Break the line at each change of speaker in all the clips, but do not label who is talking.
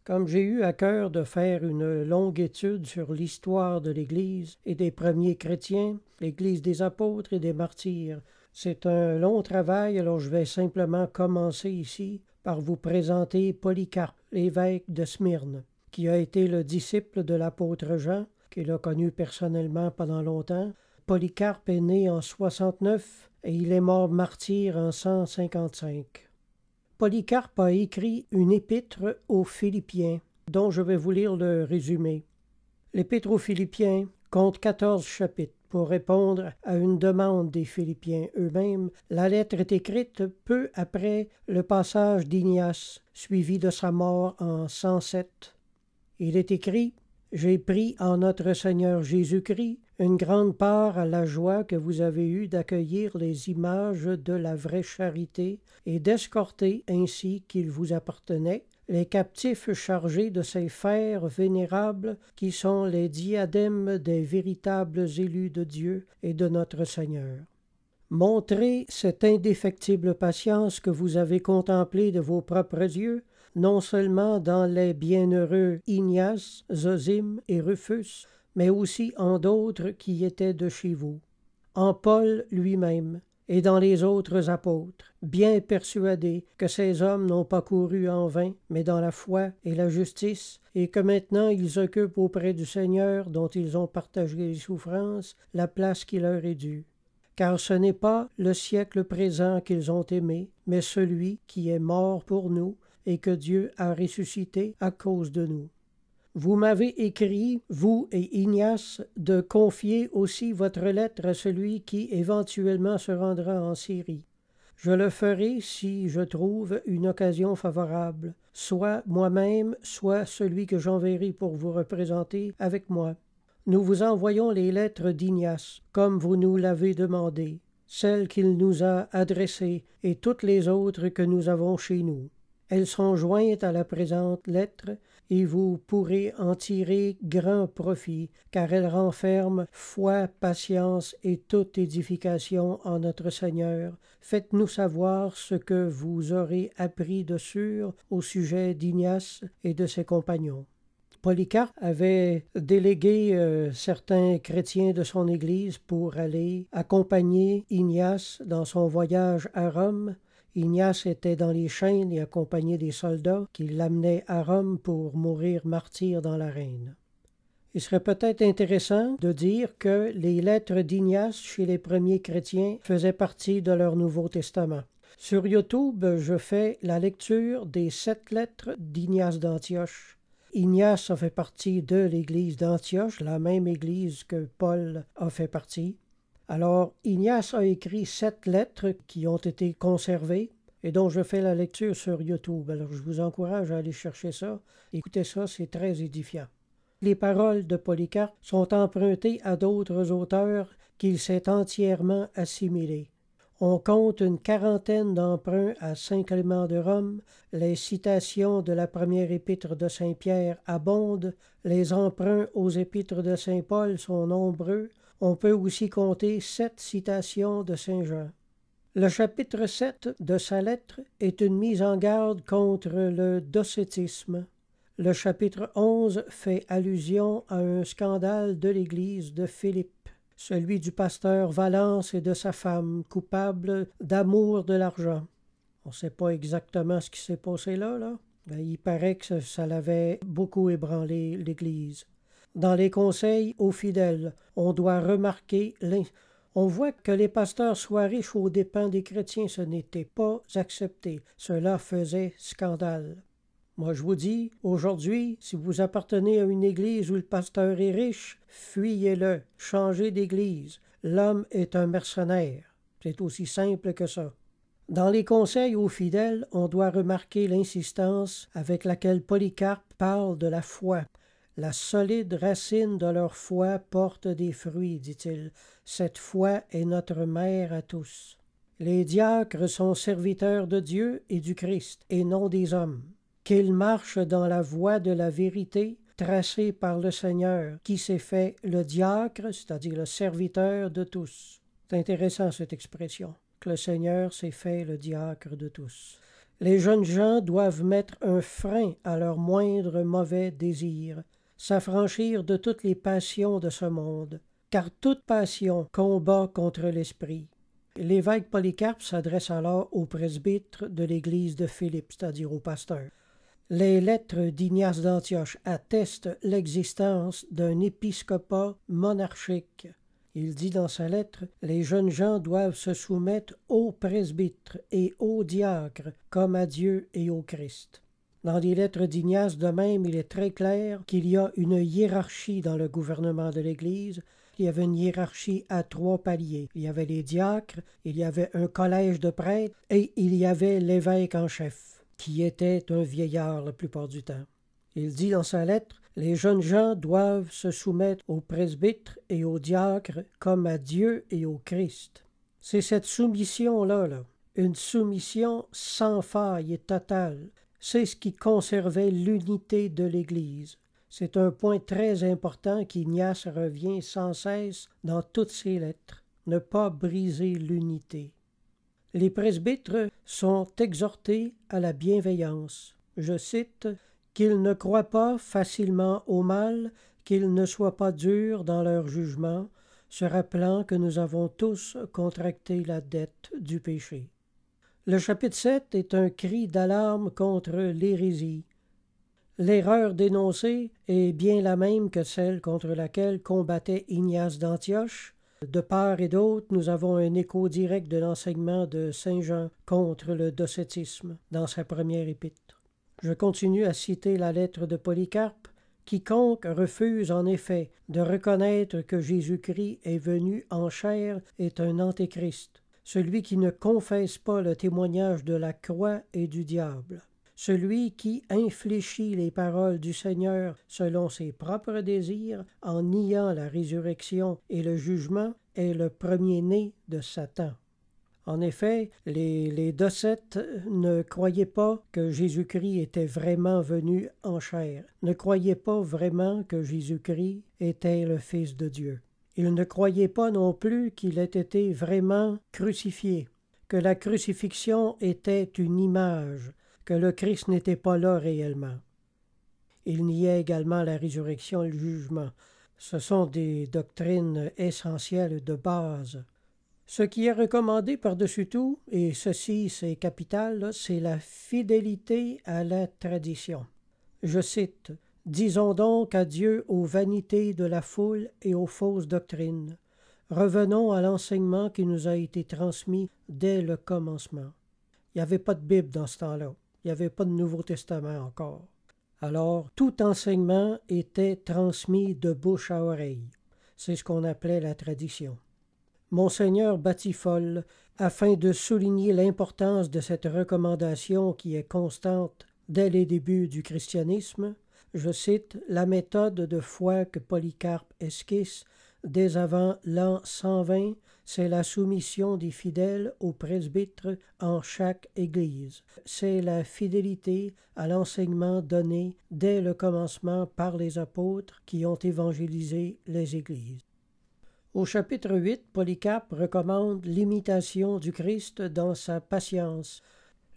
Comme j'ai eu à cœur de faire une longue étude sur l'histoire de l'Église et des premiers chrétiens, l'Église des apôtres et des martyrs, c'est un long travail, alors je vais simplement commencer ici par vous présenter Polycarpe, l'évêque de Smyrne, qui a été le disciple de l'apôtre Jean, qu'il a connu personnellement pendant longtemps. Polycarpe est né en 69 et il est mort martyr en 155. Polycarpe a écrit une épître aux Philippiens, dont je vais vous lire le résumé. L'épître aux Philippiens compte 14 chapitres. Pour répondre à une demande des Philippiens eux-mêmes, la lettre est écrite peu après le passage d'Ignace, suivi de sa mort en 107. Il est écrit « J'ai pris en notre Seigneur Jésus-Christ une grande part à la joie que vous avez eue d'accueillir les images de la vraie charité et d'escorter ainsi qu'il vous appartenait les captifs chargés de ces fers vénérables qui sont les diadèmes des véritables élus de Dieu et de notre Seigneur. Montrez cette indéfectible patience que vous avez contemplée de vos propres yeux, non seulement dans les bienheureux Ignace, Zosime et Rufus, mais aussi en d'autres qui étaient de chez vous, en Paul lui-même, et dans les autres apôtres, bien persuadés que ces hommes n'ont pas couru en vain, mais dans la foi et la justice, et que maintenant ils occupent auprès du Seigneur, dont ils ont partagé les souffrances, la place qui leur est due. Car ce n'est pas le siècle présent qu'ils ont aimé, mais celui qui est mort pour nous, et que Dieu a ressuscité à cause de nous. Vous m'avez écrit, vous et Ignace, de confier aussi votre lettre à celui qui éventuellement se rendra en Syrie. Je le ferai si je trouve une occasion favorable, soit moi-même, soit celui que j'enverrai pour vous représenter avec moi. Nous vous envoyons les lettres d'Ignace, comme vous nous l'avez demandé, celles qu'il nous a adressées et toutes les autres que nous avons chez nous. Elles sont jointes à la présente lettre, et vous pourrez en tirer grand profit, car elles renferment foi, patience et toute édification en notre Seigneur. Faites-nous savoir ce que vous aurez appris de sûr au sujet d'Ignace et de ses compagnons. Polycarpe avait délégué certains chrétiens de son Église pour aller accompagner Ignace dans son voyage à Rome. Ignace était dans les chaînes et accompagnait des soldats qui l'amenaient à Rome pour mourir martyr dans l'arène. Il serait peut-être intéressant de dire que les lettres d'Ignace chez les premiers chrétiens faisaient partie de leur Nouveau Testament. Sur YouTube, je fais la lecture des 7 lettres d'Ignace d'Antioche. Ignace a fait partie de l'Église d'Antioche, la même Église que Paul a fait partie. Alors, Ignace a écrit 7 lettres qui ont été conservées et dont je fais la lecture sur YouTube. Alors, je vous encourage à aller chercher ça. Écoutez ça, c'est très édifiant. Les paroles de Polycarpe sont empruntées à d'autres auteurs qu'il s'est entièrement assimilés. On compte une 40aine d'emprunts à Saint Clément de Rome, les citations de la première épître de Saint Pierre abondent, les emprunts aux épîtres de Saint Paul sont nombreux. On peut aussi compter 7 citations de Saint Jean. Le chapitre 7 de sa lettre est une mise en garde contre le docétisme. Le chapitre 11 fait allusion à un scandale de l'Église de Philippe, celui du pasteur Valence et de sa femme, coupables d'amour de l'argent. On ne sait pas exactement ce qui s'est passé là. Mais il paraît que ça l'avait beaucoup ébranlé l'Église. Dans les conseils aux fidèles, on doit remarquer on voit que les pasteurs soient riches aux dépens des chrétiens, ce n'était pas accepté. Cela faisait scandale. Moi, je vous dis, aujourd'hui, si vous appartenez à une église où le pasteur est riche, fuyez-le, changez d'église. L'homme est un mercenaire. C'est aussi simple que ça. Dans les conseils aux fidèles, on doit remarquer l'insistance avec laquelle Polycarpe parle de la foi. La solide racine de leur foi porte des fruits, dit-il. Cette foi est notre mère à tous. Les diacres sont serviteurs de Dieu et du Christ, et non des hommes. Qu'ils marchent dans la voie de la vérité, tracée par le Seigneur, qui s'est fait le diacre, c'est-à-dire le serviteur de tous. C'est intéressant cette expression, que le Seigneur s'est fait le diacre de tous. Les jeunes gens doivent mettre un frein à leurs moindres mauvais désirs, s'affranchir de toutes les passions de ce monde, car toute passion combat contre l'esprit. L'évêque Polycarpe s'adresse alors au presbytre de l'église de Philippe, c'est-à-dire au pasteur. Les lettres d'Ignace d'Antioche attestent l'existence d'un épiscopat monarchique. Il dit dans sa lettre « Les jeunes gens doivent se soumettre au presbytre et au diacre comme à Dieu et au Christ. » Dans les lettres d'Ignace, de même, il est très clair qu'il y a une hiérarchie dans le gouvernement de l'Église. Il y avait une hiérarchie à 3 paliers. Il y avait les diacres, il y avait un collège de prêtres et il y avait l'évêque en chef, qui était un vieillard la plupart du temps. Il dit dans sa lettre « Les jeunes gens doivent se soumettre au presbytre et au diacre comme à Dieu et au Christ. » C'est cette soumission-là, une soumission sans faille et totale. C'est ce qui conservait l'unité de l'Église. C'est un point très important qu'Ignace revient sans cesse dans toutes ses lettres. Ne pas briser l'unité. Les presbytres sont exhortés à la bienveillance. Je cite « qu'ils ne croient pas facilement au mal, qu'ils ne soient pas durs dans leur jugement, se rappelant que nous avons tous contracté la dette du péché. » Le chapitre 7 est un cri d'alarme contre l'hérésie. L'erreur dénoncée est bien la même que celle contre laquelle combattait Ignace d'Antioche. De part et d'autre, nous avons un écho direct de l'enseignement de Saint Jean contre le docétisme dans sa première épître. Je continue à citer la lettre de Polycarpe. « Quiconque refuse en effet de reconnaître que Jésus-Christ est venu en chair est un antéchrist. Celui qui ne confesse pas le témoignage de la croix et du diable. Celui qui infléchit les paroles du Seigneur selon ses propres désirs, en niant la résurrection et le jugement, est le premier-né de Satan. » En effet, les Docètes ne croyaient pas que Jésus-Christ était vraiment venu en chair, ne croyaient pas vraiment que Jésus-Christ était le Fils de Dieu. Ils ne croyaient pas non plus qu'il ait été vraiment crucifié, que la crucifixion était une image, que le Christ n'était pas là réellement. Ils niaient également la résurrection et le jugement. Ce sont des doctrines essentielles de base. Ce qui est recommandé par-dessus tout, et ceci c'est capital, c'est la fidélité à la tradition. Je cite « Disons donc adieu aux vanités de la foule et aux fausses doctrines. Revenons à l'enseignement qui nous a été transmis dès le commencement. » Il n'y avait pas de Bible dans ce temps-là. Il n'y avait pas de Nouveau Testament encore. Alors, tout enseignement était transmis de bouche à oreille. C'est ce qu'on appelait la tradition. Monseigneur Batifolle, afin de souligner l'importance de cette recommandation qui est constante dès les débuts du christianisme, je cite « La méthode de foi que Polycarpe esquisse dès avant l'an 120, c'est la soumission des fidèles au presbytre en chaque Église. C'est la fidélité à l'enseignement donné dès le commencement par les apôtres qui ont évangélisé les Églises. » Au chapitre 8, Polycarpe recommande l'imitation du Christ dans sa patience.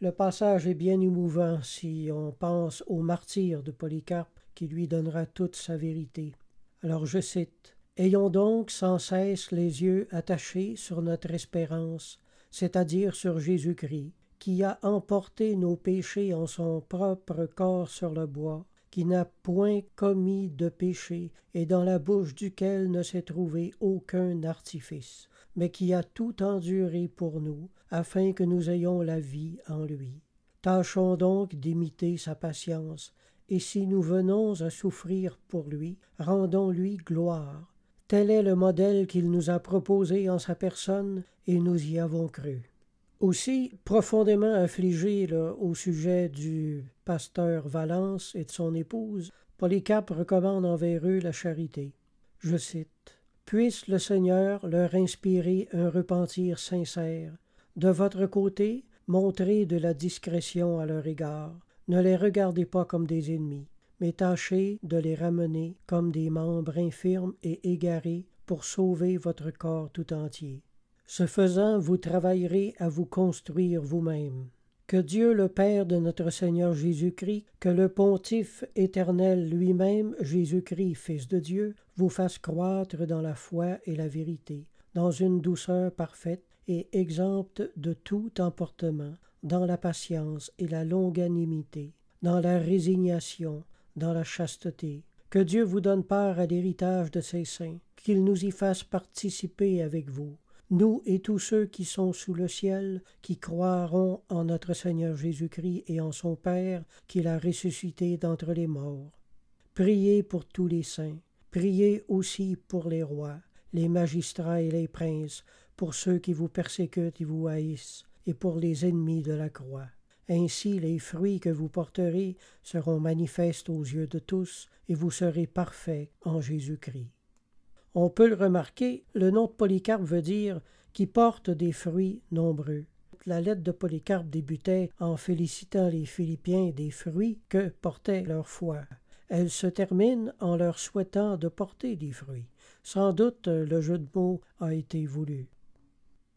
Le passage est bien émouvant si on pense au martyr de Polycarpe qui lui donnera toute sa vérité. Alors je cite « Ayons donc sans cesse les yeux attachés sur notre espérance, c'est-à-dire sur Jésus-Christ, qui a emporté nos péchés en son propre corps sur le bois, qui n'a point commis de péché, et dans la bouche duquel ne s'est trouvé aucun artifice, mais qui a tout enduré pour nous, afin que nous ayons la vie en lui. Tâchons donc d'imiter sa patience, et si nous venons à souffrir pour lui, rendons-lui gloire. Tel est le modèle qu'il nous a proposé en sa personne, et nous y avons cru. » Aussi, profondément affligé au sujet du pasteur Valence et de son épouse, Polycarpe recommande envers eux la charité. Je cite « Puisse le Seigneur leur inspirer un repentir sincère. De votre côté, montrez de la discrétion à leur égard. Ne les regardez pas comme des ennemis, mais tâchez de les ramener comme des membres infirmes et égarés pour sauver votre corps tout entier. Ce faisant, vous travaillerez à vous construire vous-même. Que Dieu le Père de notre Seigneur Jésus-Christ, que le Pontife éternel lui-même, Jésus-Christ, Fils de Dieu, vous fasse croître dans la foi et la vérité, dans une douceur parfaite et exempte de tout emportement, dans la patience et la longanimité, dans la résignation, dans la chasteté. Que Dieu vous donne part à l'héritage de ses saints, qu'il nous y fasse participer avec vous, nous et tous ceux qui sont sous le ciel, qui croiront en notre Seigneur Jésus-Christ et en son Père, qu'il a ressuscité d'entre les morts. Priez pour tous les saints, priez aussi pour les rois, les magistrats et les princes, pour ceux qui vous persécutent et vous haïssent, et pour les ennemis de la croix. Ainsi les fruits que vous porterez seront manifestes aux yeux de tous, et vous serez parfaits en Jésus-Christ. On peut le remarquer, le nom de Polycarpe veut dire « qui porte des fruits nombreux ». La lettre de Polycarpe débutait en félicitant les Philippiens des fruits que portait leur foi. Elle se termine en leur souhaitant de porter des fruits. Sans doute, le jeu de mots a été voulu.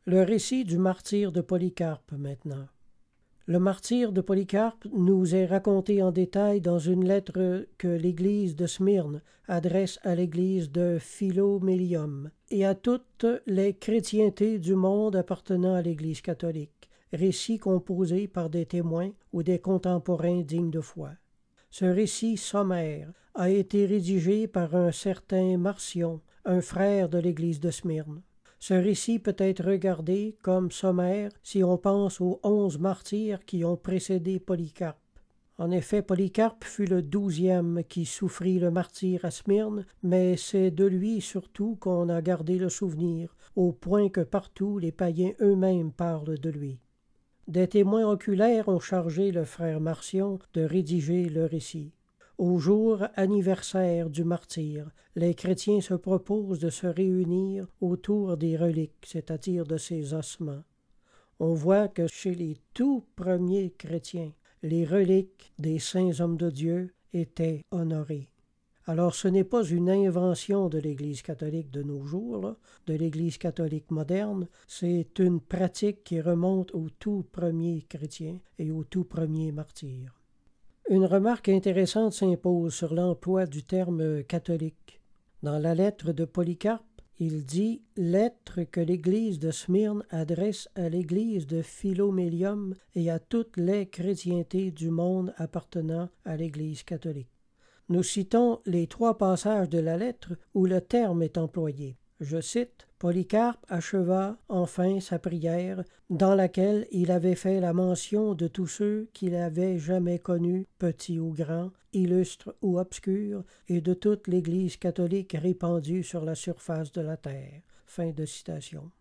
Le récit du martyre de Polycarpe maintenant. Le martyre de Polycarpe nous est raconté en détail dans une lettre que l'Église de Smyrne adresse à l'Église de Philomélium et à toutes les chrétientés du monde appartenant à l'Église catholique, récit composé par des témoins ou des contemporains dignes de foi. Ce récit sommaire a été rédigé par un certain Marcion, un frère de l'Église de Smyrne. Ce récit peut être regardé comme sommaire si on pense aux 11 martyrs qui ont précédé Polycarpe. En effet, Polycarpe fut le 12e qui souffrit le martyre à Smyrne, mais c'est de lui surtout qu'on a gardé le souvenir, au point que partout les païens eux-mêmes parlent de lui. Des témoins oculaires ont chargé le frère Marcion de rédiger le récit. Au jour anniversaire du martyre, les chrétiens se proposent de se réunir autour des reliques, c'est-à-dire de ses ossements. On voit que chez les tout premiers chrétiens, les reliques des saints hommes de Dieu étaient honorées. Alors ce n'est pas une invention de l'Église catholique de nos jours, de l'Église catholique moderne, c'est une pratique qui remonte aux tout premiers chrétiens et aux tout premiers martyrs. Une remarque intéressante s'impose sur l'emploi du terme catholique. Dans la lettre de Polycarpe, il dit « lettre que l'Église de Smyrne adresse à l'Église de Philomélium et à toutes les chrétientés du monde appartenant à l'Église catholique ». Nous citons les 3 passages de la lettre où le terme est employé. Je cite « Polycarpe acheva enfin sa prière, dans laquelle il avait fait la mention de tous ceux qu'il avait jamais connus, petits ou grands, illustres ou obscurs, et de toute l'Église catholique répandue sur la surface de la terre. » Fin de citation.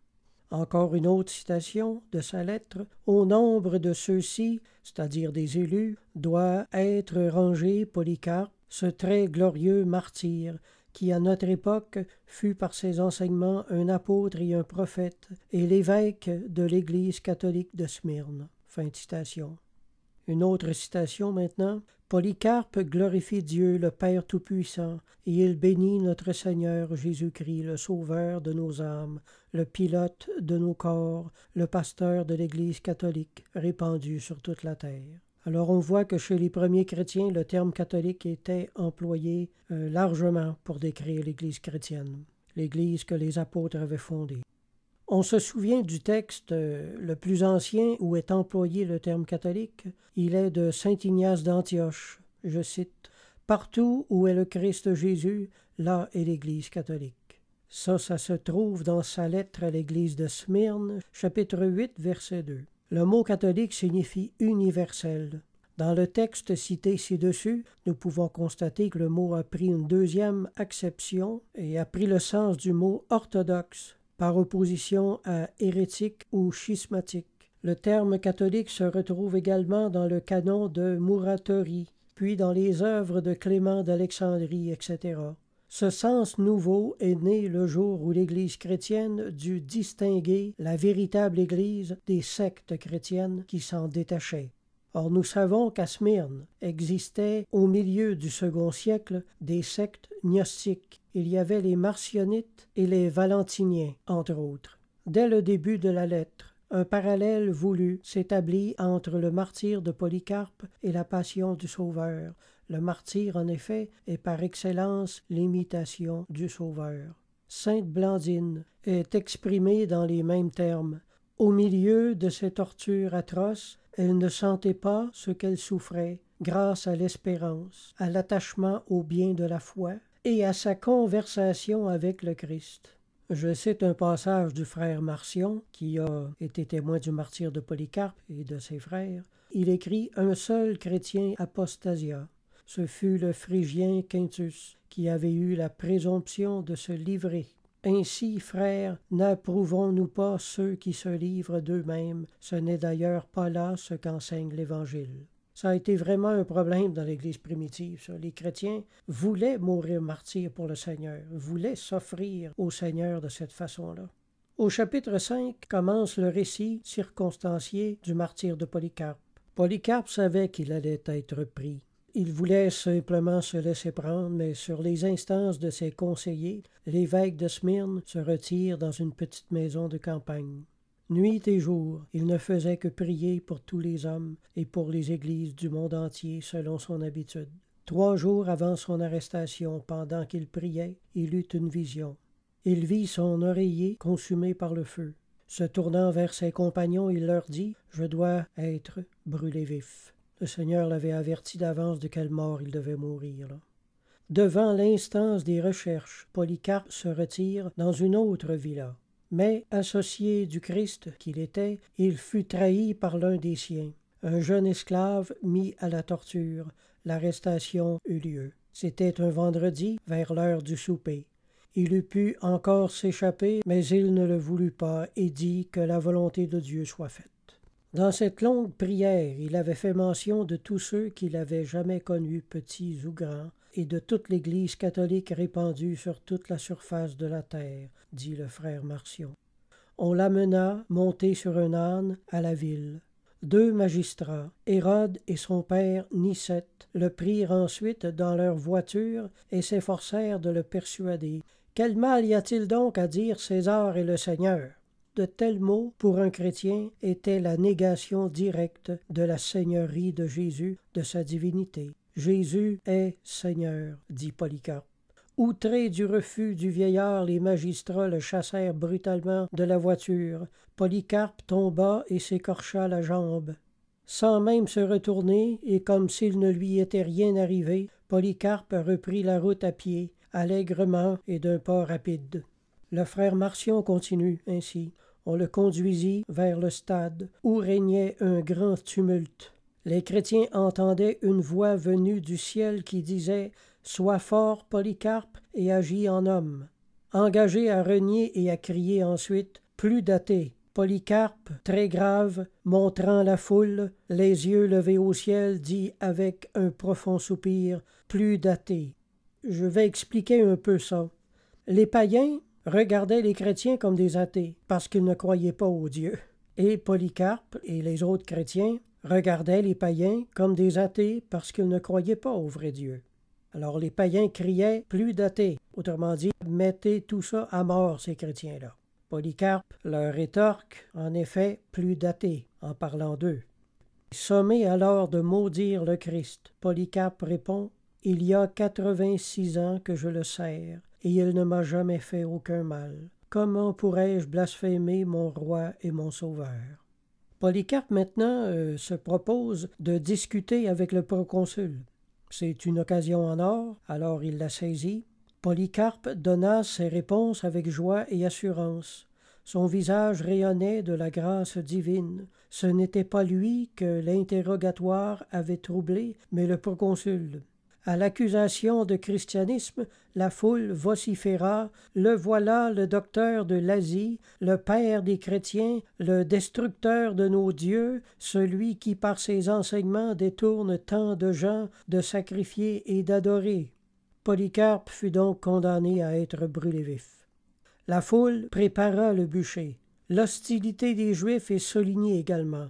Encore une autre citation de sa lettre. « Au nombre de ceux-ci, c'est-à-dire des élus, doit être rangé Polycarpe, ce très glorieux martyr, qui à notre époque fut par ses enseignements un apôtre et un prophète, et l'évêque de l'Église catholique de Smyrne. » Fin de citation. Une autre citation maintenant. « Polycarpe glorifie Dieu le Père Tout-Puissant, et il bénit notre Seigneur Jésus-Christ, le Sauveur de nos âmes, le pilote de nos corps, le pasteur de l'Église catholique, répandue sur toute la terre. » Alors on voit que chez les premiers chrétiens, le terme catholique était employé largement pour décrire l'Église chrétienne, l'Église que les apôtres avaient fondée. On se souvient du texte le plus ancien où est employé le terme catholique. Il est de saint Ignace d'Antioche. Je cite « Partout où est le Christ Jésus, là est l'Église catholique. » Ça se trouve dans sa lettre à l'Église de Smyrne, chapitre 8, verset 2. Le mot catholique signifie universel. Dans le texte cité ci-dessus, nous pouvons constater que le mot a pris une deuxième acception et a pris le sens du mot orthodoxe, par opposition à hérétique ou schismatique. Le terme catholique se retrouve également dans le canon de Muratori, puis dans les œuvres de Clément d'Alexandrie, etc. Ce sens nouveau est né le jour où l'Église chrétienne dut distinguer la véritable Église des sectes chrétiennes qui s'en détachaient. Or nous savons qu'à Smyrne existaient au milieu du second siècle des sectes gnostiques. Il y avait les Marcionites et les Valentiniens, entre autres. Dès le début de la lettre, Un parallèle voulu s'établit entre le martyre de Polycarpe et la passion du Sauveur. Le martyr, en effet, est par excellence l'imitation du Sauveur. Sainte Blandine est exprimée dans les mêmes termes. Au milieu de ces tortures atroces, elle ne sentait pas ce qu'elle souffrait, grâce à l'espérance, à l'attachement au bien de la foi et à sa conversation avec le Christ. Je cite un passage du frère Marcion, qui a été témoin du martyre de Polycarpe et de ses frères. Il écrit « Un seul chrétien apostasia. Ce fut le Phrygien Quintus, qui avait eu la présomption de se livrer. Ainsi, frères, n'approuvons-nous pas ceux qui se livrent d'eux-mêmes? Ce n'est d'ailleurs pas là ce qu'enseigne l'Évangile. » Ça a été vraiment un problème dans l'Église primitive, ça. Les chrétiens voulaient mourir martyrs pour le Seigneur, voulaient s'offrir au Seigneur de cette façon-là. Au chapitre 5 commence le récit circonstancié du martyre de Polycarpe. Polycarpe savait qu'il allait être pris. Il voulait simplement se laisser prendre, mais sur les instances de ses conseillers, l'évêque de Smyrne se retire dans une petite maison de campagne. Nuit et jour, il ne faisait que prier pour tous les hommes et pour les églises du monde entier selon son habitude. 3 jours avant son arrestation, pendant qu'il priait, il eut une vision. Il vit son oreiller consumé par le feu. Se tournant vers ses compagnons, il leur dit « Je dois être brûlé vif ». Le Seigneur l'avait averti d'avance de quelle mort il devait mourir. Devant l'instance des recherches, Polycarpe se retire dans une autre villa. Mais, associé du Christ qu'il était, il fut trahi par l'un des siens. Un jeune esclave mis à la torture. L'arrestation eut lieu. C'était un vendredi, vers l'heure du souper. Il eût pu encore s'échapper, mais il ne le voulut pas et dit que la volonté de Dieu soit faite. Dans cette longue prière, il avait fait mention de tous ceux qu'il avait jamais connus, petits ou grands, et de toute l'Église catholique répandue sur toute la surface de la terre, dit le frère Marcion. On l'amena, monté sur un âne, à la ville. 2 magistrats, Hérode et son père Nicète, le prirent ensuite dans leur voiture et s'efforcèrent de le persuader. « Quel mal y a-t-il donc à dire César est le Seigneur ?» De tels mots, pour un chrétien, étaient la négation directe de la seigneurie de Jésus, de sa divinité. « Jésus est Seigneur », dit Polycarpe. Outrés du refus du vieillard, les magistrats le chassèrent brutalement de la voiture. Polycarpe tomba et s'écorcha la jambe. Sans même se retourner, et comme s'il ne lui était rien arrivé, Polycarpe reprit la route à pied, allègrement et d'un pas rapide. Le frère Marcion continue ainsi. On le conduisit vers le stade, où régnait un grand tumulte. Les chrétiens entendaient une voix venue du ciel qui disait « Sois fort, Polycarpe, et agis en homme ». Engagé à renier et à crier ensuite « Plus d'athée ». Polycarpe, très grave, montrant la foule, les yeux levés au ciel, dit avec un profond soupir « Plus d'athée ». Je vais expliquer un peu ça. Les païens regardaient les chrétiens comme des athées, parce qu'ils ne croyaient pas au Dieu. Et Polycarpe et les autres chrétiens regardaient les païens comme des athées parce qu'ils ne croyaient pas au vrai Dieu. Alors les païens criaient « plus d'athées », autrement dit « mettez tout ça à mort, ces chrétiens-là ». Polycarpe leur rétorque « en effet, plus d'athées », en parlant d'eux. Sommé alors de maudire le Christ, Polycarpe répond « Il y a 86 ans que je le sers, et il ne m'a jamais fait aucun mal. Comment pourrais-je blasphémer mon roi et mon sauveur? » Polycarpe maintenant se propose de discuter avec le proconsul. C'est une occasion en or, alors il la saisit. Polycarpe donna ses réponses avec joie et assurance. Son visage rayonnait de la grâce divine. Ce n'était pas lui que l'interrogatoire avait troublé, mais le proconsul. À l'accusation de christianisme, la foule vociféra « Le voilà le docteur de l'Asie, le père des chrétiens, le destructeur de nos dieux, celui qui par ses enseignements détourne tant de gens de sacrifier et d'adorer. » Polycarpe fut donc condamné à être brûlé vif. La foule prépara le bûcher. L'hostilité des Juifs est soulignée également.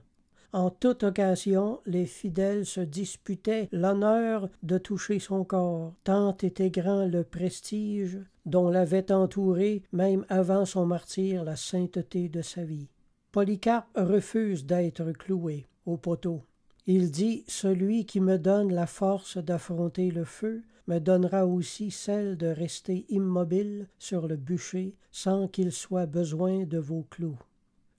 En toute occasion, les fidèles se disputaient l'honneur de toucher son corps, tant était grand le prestige dont l'avait entouré, même avant son martyre, la sainteté de sa vie. Polycarpe refuse d'être cloué au poteau. Il dit « Celui qui me donne la force d'affronter le feu me donnera aussi celle de rester immobile sur le bûcher sans qu'il soit besoin de vos clous. »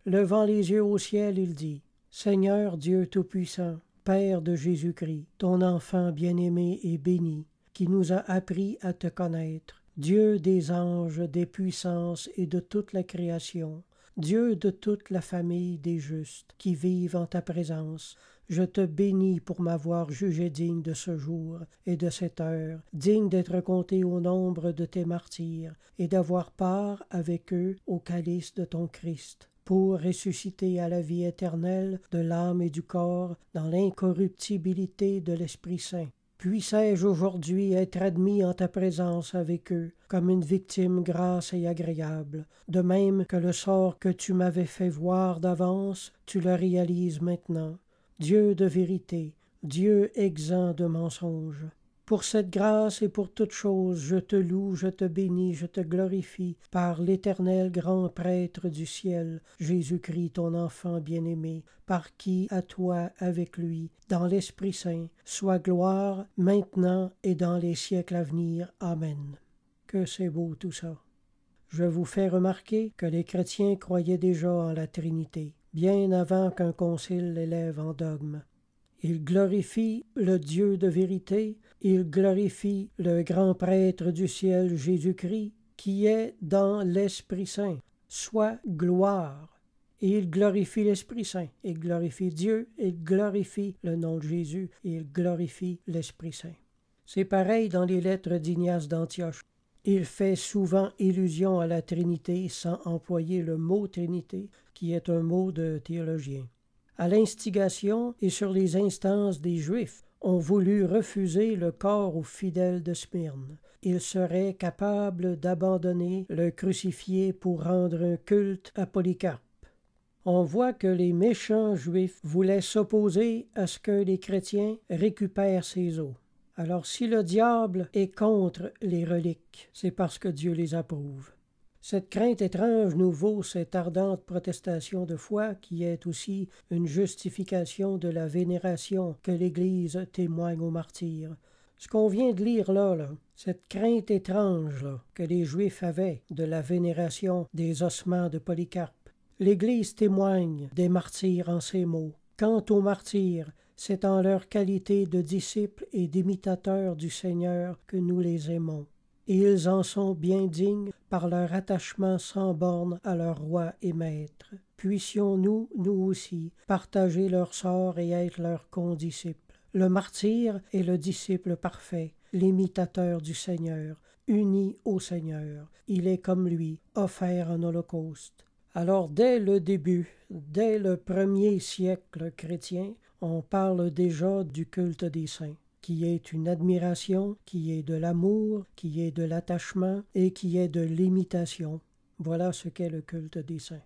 Levant les yeux au ciel, il dit « Seigneur Dieu Tout-Puissant, Père de Jésus-Christ, ton enfant bien-aimé et béni, qui nous a appris à te connaître, Dieu des anges, des puissances et de toute la création, Dieu de toute la famille des justes qui vivent en ta présence, je te bénis pour m'avoir jugé digne de ce jour et de cette heure, digne d'être compté au nombre de tes martyrs et d'avoir part avec eux au calice de ton Christ, pour ressusciter à la vie éternelle de l'âme et du corps dans l'incorruptibilité de l'Esprit Saint. Puissais-je aujourd'hui être admis en ta présence avec eux, comme une victime grasse et agréable, de même que le sort que tu m'avais fait voir d'avance, tu le réalises maintenant. Dieu de vérité, Dieu exempt de mensonges. Pour cette grâce et pour toutes choses, je te loue, je te bénis, je te glorifie, par l'Éternel grand prêtre du ciel, Jésus-Christ, ton enfant bien-aimé, par qui, à toi, avec lui, dans l'Esprit Saint, soit gloire, maintenant et dans les siècles à venir. Amen. Que c'est beau tout ça. Je vous fais remarquer que les chrétiens croyaient déjà en la Trinité, bien avant qu'un concile l'élève en dogme. Ils glorifient le Dieu de vérité, ils glorifient le grand prêtre du ciel Jésus-Christ, qui est dans l'Esprit Saint, soit gloire. Et ils glorifient l'Esprit Saint, ils glorifient Dieu, ils glorifient le nom de Jésus, et ils glorifient l'Esprit Saint. C'est pareil dans les lettres d'Ignace d'Antioche. Il fait souvent illusion à la Trinité sans employer le mot Trinité, qui est un mot de théologien. À l'instigation et sur les instances des Juifs, ont voulu refuser le corps aux fidèles de Smyrne. Ils seraient capables d'abandonner le crucifié pour rendre un culte à Polycarpe. On voit que les méchants Juifs voulaient s'opposer à ce que les chrétiens récupèrent ces os. Alors si le diable est contre les reliques, c'est parce que Dieu les approuve. Cette crainte étrange nous vaut cette ardente protestation de foi qui est aussi une justification de la vénération que l'Église témoigne aux martyrs. Ce qu'on vient de lire là, cette crainte étrange que les Juifs avaient de la vénération des ossements de Polycarpe, l'Église témoigne des martyrs en ces mots. Quant aux martyrs, c'est en leur qualité de disciples et d'imitateurs du Seigneur que nous les aimons. Et ils en sont bien dignes par leur attachement sans borne à leur roi et maître. Puissions-nous, nous aussi, partager leur sort et être leurs condisciples. Le martyr est le disciple parfait, l'imitateur du Seigneur, uni au Seigneur. Il est comme lui, offert en holocauste. Alors dès le début, dès le premier siècle chrétien, on parle déjà du culte des saints, qui est une admiration, qui est de l'amour, qui est de l'attachement et qui est de l'imitation. Voilà ce qu'est le culte des saints.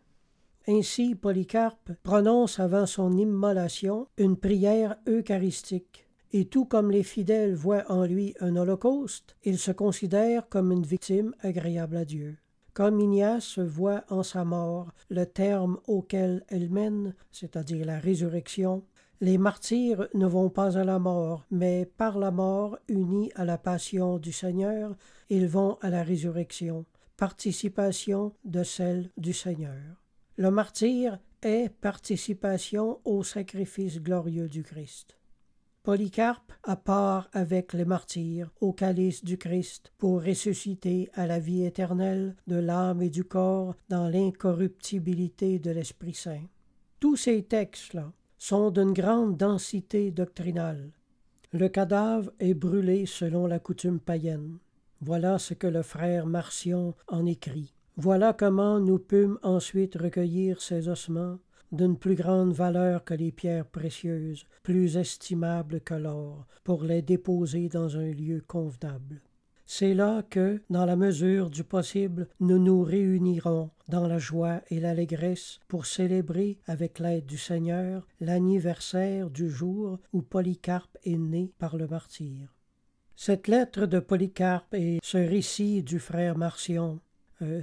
Ainsi, Polycarpe prononce avant son immolation une prière eucharistique. Et tout comme les fidèles voient en lui un holocauste, il se considère comme une victime agréable à Dieu. Comme Ignace voit en sa mort le terme auquel elle mène, c'est-à-dire la résurrection, les martyrs ne vont pas à la mort, mais par la mort, unis à la passion du Seigneur, ils vont à la résurrection, participation de celle du Seigneur. Le martyr est participation au sacrifice glorieux du Christ. Polycarpe a part avec les martyrs au calice du Christ pour ressusciter à la vie éternelle de l'âme et du corps dans l'incorruptibilité de l'Esprit Saint. Tous ces textes-là sont d'une grande densité doctrinale. Le cadavre est brûlé selon la coutume païenne. Voilà ce que le frère Marcion en écrit. Voilà comment nous pûmes ensuite recueillir ces ossements, d'une plus grande valeur que les pierres précieuses, plus estimables que l'or, pour les déposer dans un lieu convenable. C'est là que, dans la mesure du possible, nous nous réunirons dans la joie et l'allégresse pour célébrer, avec l'aide du Seigneur, l'anniversaire du jour où Polycarpe est né par le martyr. Cette lettre de Polycarpe et ce récit du frère Marcion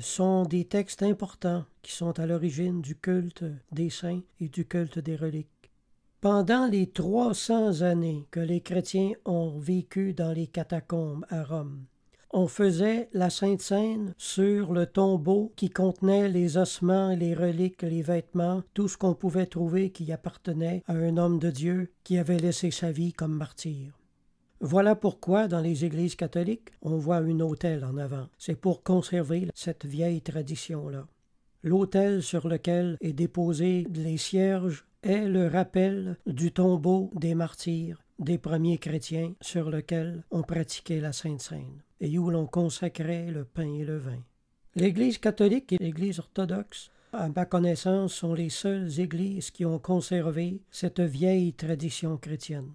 sont des textes importants qui sont à l'origine du culte des saints et du culte des reliques. Pendant les 300 années que les chrétiens ont vécu dans les catacombes à Rome, on faisait la Sainte Seine sur le tombeau qui contenait les ossements, les reliques, les vêtements, tout ce qu'on pouvait trouver qui appartenait à un homme de Dieu qui avait laissé sa vie comme martyr. Voilà pourquoi, dans les églises catholiques, on voit un autel en avant. C'est pour conserver cette vieille tradition-là. L'autel sur lequel est déposé les cierges est le rappel du tombeau des martyrs, des premiers chrétiens sur lequel on pratiquait la Sainte Seine et où l'on consacrait le pain et le vin. L'Église catholique et l'Église orthodoxe, à ma connaissance, sont les seules églises qui ont conservé cette vieille tradition chrétienne.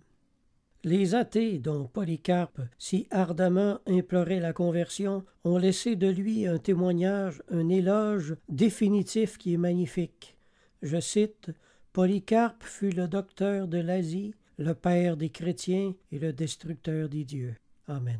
Les athées, dont Polycarpe si ardemment implorait la conversion, ont laissé de lui un témoignage, un éloge définitif qui est magnifique. Je cite « Polycarpe fut le docteur de l'Asie, le père des chrétiens et le destructeur des dieux. » Amen.